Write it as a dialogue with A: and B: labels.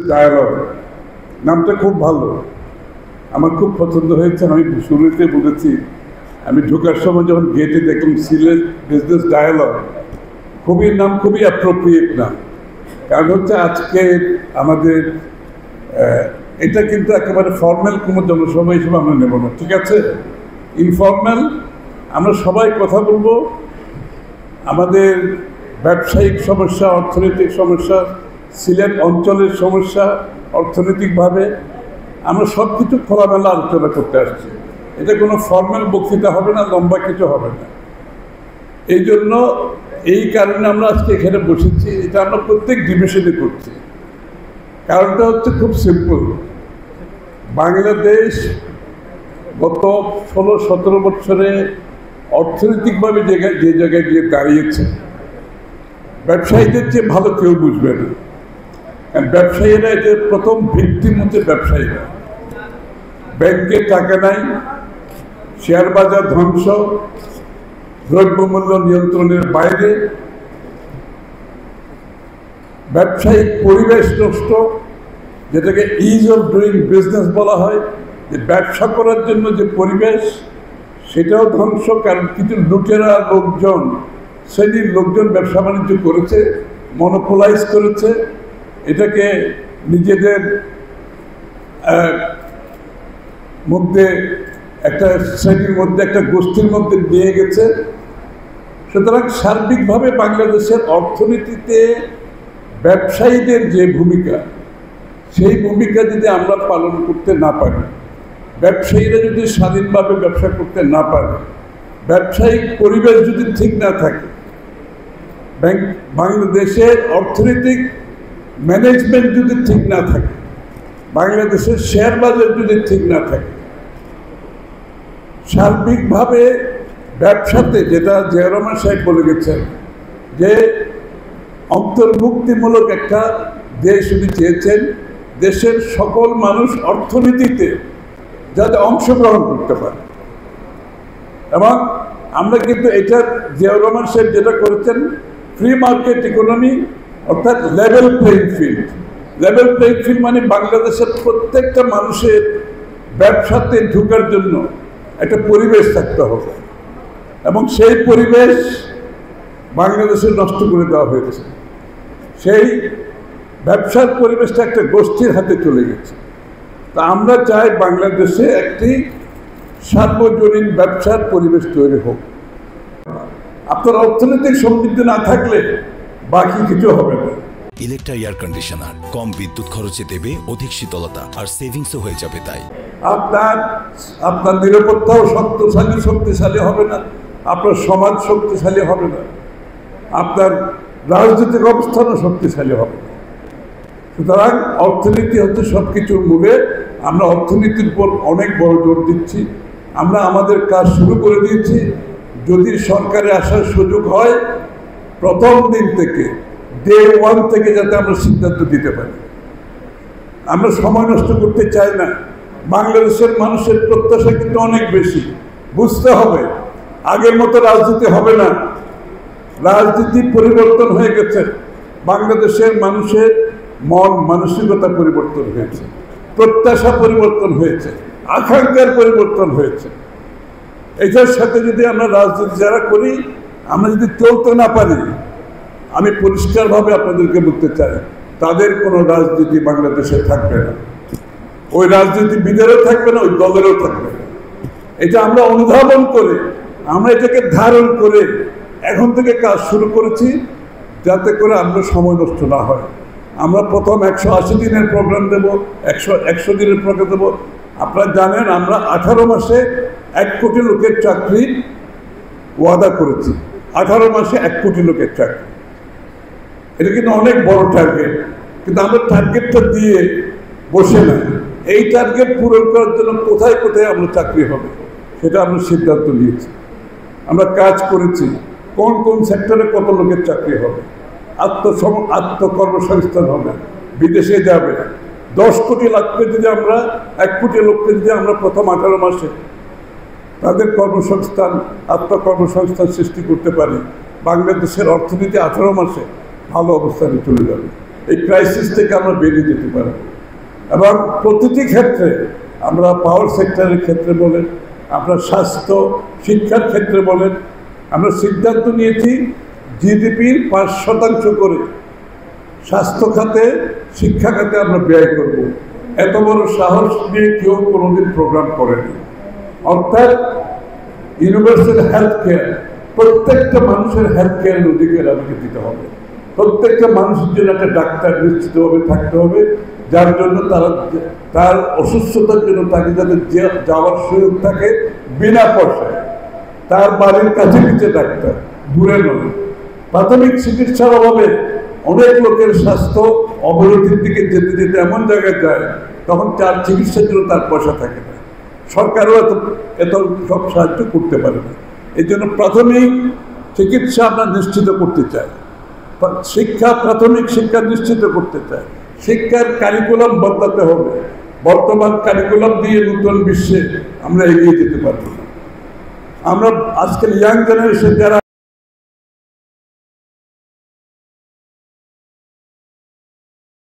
A: Dialogue নামটা খুব ভালো, আমার খুব পছন্দ হয়েছে। আমি শুরুতে বলেছি, আমি ঢোকার সময় যখন গেটে দেখলাম সিলেট বিজনেস ডায়ালগ, নাম খুবই অ্যাপ্রোপ্রিয়েট নাম। কারণ হচ্ছে আজকে আমাদের এটা কিন্তু একেবারে ফর্মাল কোনো জনসভা হিসেবে আমরা নেব না, ঠিক আছে? ইনফর্মাল আমরা সবাই কথা বলবো, আমাদের ব্যবসায়িক সমস্যা, অর্থনৈতিক সমস্যা, সিলেট অঞ্চলের সমস্যা, অর্থনৈতিকভাবে আমরা সব কিছু খোলামেলা আলোচনা করতে আসছি। এটা কোনো ফর্মাল বক্তৃতা হবে না, লম্বা কিছু হবে না। এই জন্য এই কারণে আমরা আজকে এখানে বসেছি। এটা আমরা প্রত্যেক ডিভিশনে করছি। কারণটা হচ্ছে খুব সিম্পল। বাংলাদেশ গত 16-17 বছরে অর্থনৈতিকভাবে যে জায়গায় গিয়ে দাঁড়িয়েছে, ব্যবসায়ীদের চেয়ে ভালো কেউ বুঝবে না। ব্যবসায়ীরা এদের প্রথম ভিক্টিম হচ্ছে ব্যবসায়ীরা। ব্যাংকে টাকা নাই, শেয়ার বাজার ধ্বংস, দ্রব্যমূল্য নিয়ন্ত্রণের বাইরে, ব্যবসায়িক পরিবেশ নষ্ট, যেটাকে ইজ অফ ডুইং বিজনেস বলা হয়, যে ব্যবসা করার জন্য যে পরিবেশ সেটাও ধ্বংস। কারণ কিছু লুটেরা লোকজন, শ্রেণীর লোকজন ব্যবসা বাণিজ্য করেছে, মনোপোলাইজ করেছে, এটাকে নিজেদের মধ্যে একটা শ্রেণীর মধ্যে, একটা গোষ্ঠীর মধ্যে নিয়ে গেছে। সুতরাং সার্বিকভাবে বাংলাদেশের অর্থনীতিতে ব্যবসায়ীদের যে ভূমিকা, সেই ভূমিকা যদি আমরা পালন করতে না পারি, ব্যবসায়ীরা যদি স্বাধীনভাবে ব্যবসা করতে না পারে, ব্যবসায়িক পরিবেশ যদি ঠিক না থাকে, বাংলাদেশের অর্থনৈতিক ম্যানেজমেন্ট যদি ঠিক না থাকে, বাংলাদেশের শেয়ার বাজার যদি ঠিক না থাকে, সার্বিকভাবে ব্যবসাতে, যেটা জিয়াউর রহমান সাহেব বলে গেছেন যে অন্তর্ভুক্তিমূলক একটা দেশ উনি চেয়েছেন, দেশের সকল মানুষ অর্থনীতিতে যাতে অংশগ্রহণ করতে পারে। এবং আমরা কিন্তু এটা জিয়াউর রহমান সাহেব যেটা করেছেন, ফ্রি মার্কেট ইকোনমি, অর্থাৎ level playing field. Level playing field মানে বাংলাদেশের প্রত্যেকটা মানুষের ব্যবসাতে ঢোকার জন্য একটা পরিবেশ থাকতে হবে, এবং সেই পরিবেশ বাংলাদেশে নষ্ট করে দেওয়া হয়েছে। সেই ব্যবসার পরিবেশটা একটা গোষ্ঠীর হাতে চলে গেছে। তা আমরা চাই বাংলাদেশে একটি সার্বজনীন ব্যবসার পরিবেশ তৈরি হোক। আপনার অর্থনৈতিক সমৃদ্ধি না থাকলে বাকি কিছু হবে না।
B: ইলেকট্রা এয়ার কন্ডিশনার কম বিদ্যুৎ খরচে দেবে অধিক শীতলতা, আর সেভিংসও হয়ে যাবে। তাই
A: আপনার নিরাপত্তাও শক্তিশালী হবে না, আপনার সমাজ শক্তিশালী হবে না, আপনার রাজনৈতিক অবস্থানও শক্তিশালী হবে না। সুতরাং অর্থনীতি হচ্ছে সব কিছুর মূলে। আমরা অর্থনীতির উপর অনেক বড় জোর দিচ্ছি। আমরা আমাদের কাজ শুরু করে দিয়েছি। যদি সরকারে আসার সুযোগ হয়, প্রথম দিন থেকে, ডে 1 থেকে যাতে আমরা সিদ্ধান্ত দিতে পারি। আমরা সময় নষ্ট করতে চাই না। বাংলাদেশের মানুষের প্রত্যাশা কিন্তু অনেক বেশি। বুঝতে হবে, আগের মতো রাজনীতি হবে না। রাজনীতি পরিবর্তন হয়ে গেছে। বাংলাদেশের মানুষের মন মানসিকতা পরিবর্তন হয়েছে, প্রত্যাশা পরিবর্তন হয়েছে, আকাঙ্ক্ষার পরিবর্তন হয়েছে। এটার সাথে যদি আমরা রাজনীতি যারা করি, আমরা যদি চলতে না পারি, আমি পরিষ্কারভাবে আপনাদেরকে বলতে চাই, তাদের কোনো রাজনীতি বাংলাদেশে থাকবে না। ওই রাজনীতিবিদেরও থাকবে না, ওই দলেরও থাকবে না। এটা আমরা অনুধাবন করে, আমরা এটাকে ধারণ করে এখন থেকে কাজ শুরু করেছি, যাতে করে আমরা সময় নষ্ট না হয়। আমরা প্রথম 180 দিনের প্রোগ্রাম দেব, 100 দিনের প্রোগ্রাম দেবো। আপনারা জানেন আমরা 18 মাসে 1 কোটি লোকের চাকরি ওয়াদা করেছি। 18 মাসে 1 কোটি লোকের চাকরি, এটা কিন্তু অনেক বড় টার্গেট। কিন্তু আমরা টার্গেটটা দিয়ে বসে না, এই টার্গেট পূরণ করার জন্য কোথায় কোথায় আমরা চাকরি হবে সেটা আমরা সিদ্ধান্ত নিয়েছি। আমরা কাজ করেছি, কোন কোন সেক্টরে কত লোকের চাকরি হবে, আত্মকর্মসংস্থান হবে, বিদেশে যাবে। 10 কোটি লোককে যদি আমরা, 1 কোটি লোককে যদি আমরা প্রথম 18 মাসে তাদের কর্মসংস্থান, আত্মকর্মসংস্থান সৃষ্টি করতে পারি, বাংলাদেশের অর্থনীতি 18 মাসে ভালো অবস্থানে চলে যাবে। এই ক্রাইসিস থেকে আমরা বেরিয়ে যেতে পারব। এবং প্রতিটি ক্ষেত্রে আমরা পাওয়ার সেক্টরের ক্ষেত্রে বলেন, আমরা স্বাস্থ্য শিক্ষার ক্ষেত্রে বলেন, আমরা সিদ্ধান্ত নিয়েছি জিডিপির 5% করে স্বাস্থ্য খাতে শিক্ষা খাতে আমরা ব্যয় করব। এত বড় সাহস নিয়ে কেউ কোনোদিন প্রোগ্রাম করেনি। অর্থাৎ ইউনিভার্সাল হেলথ কেয়ার, প্রত্যেকটা মানুষের হেলথ কেয়ারের অধিকার আমাকে দিতে হবে। প্রত্যেকটা মানুষের জন্য একটা ডাক্তার নিশ্চিতভাবে থাকতে হবে, যার জন্য তার অসুস্থতার জন্য তাকে যাতে যাওয়ার সুযোগ থাকে বিনা পয়সায়, তার বাড়ির কাছে পিছে ডাক্তার, দূরে নয়। প্রাথমিক চিকিৎসার অভাবে অনেক লোকের স্বাস্থ্য অবনতির দিকে যেতে যেতে এমন জায়গায় যায় তখন তার চিকিৎসার জন্য তার পয়সা থাকে না, সরকারও এত সব সাহায্য করতে পারে না। এই জন্য প্রাথমিক চিকিৎসা আমরা নিশ্চিত করতে চাই, শিক্ষা প্রাথমিক শিক্ষা নিশ্চিত করতে চাই। শিক্ষার কারিকুলাম বদলাতে হবে। বর্তমান কারিকুলাম দিয়ে নতুন বিশ্বে আমরা এগিয়ে যেতে পারবো না। আমরা আজকাল ইয়াং জেনারেশন যারা